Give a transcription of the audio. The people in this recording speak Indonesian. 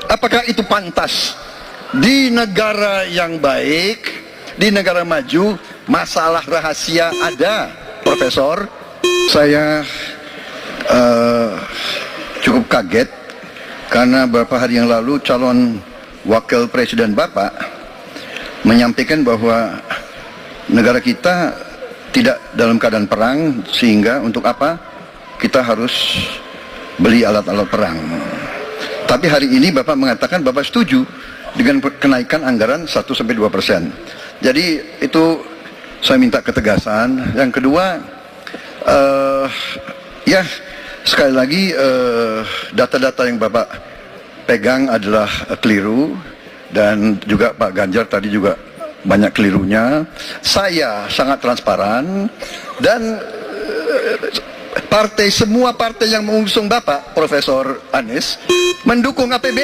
Apakah itu pantas? Di negara yang baik, di negara maju, masalah rahasia ada, Profesor. Saya cukup kaget karena beberapa hari yang lalu calon wakil presiden Bapak menyampaikan bahwa negara kita tidak dalam keadaan perang, sehingga untuk apa kita harus beli alat-alat perang. Tapi hari ini Bapak mengatakan Bapak setuju dengan kenaikan anggaran 1-2%. Jadi itu saya minta ketegasan. Yang kedua, ya sekali lagi data-data yang Bapak pegang adalah keliru, dan juga Pak Ganjar tadi juga banyak kelirunya. Saya sangat transparan, dan semua partai yang mengusung Bapak Profesor Anies mendukung APBN.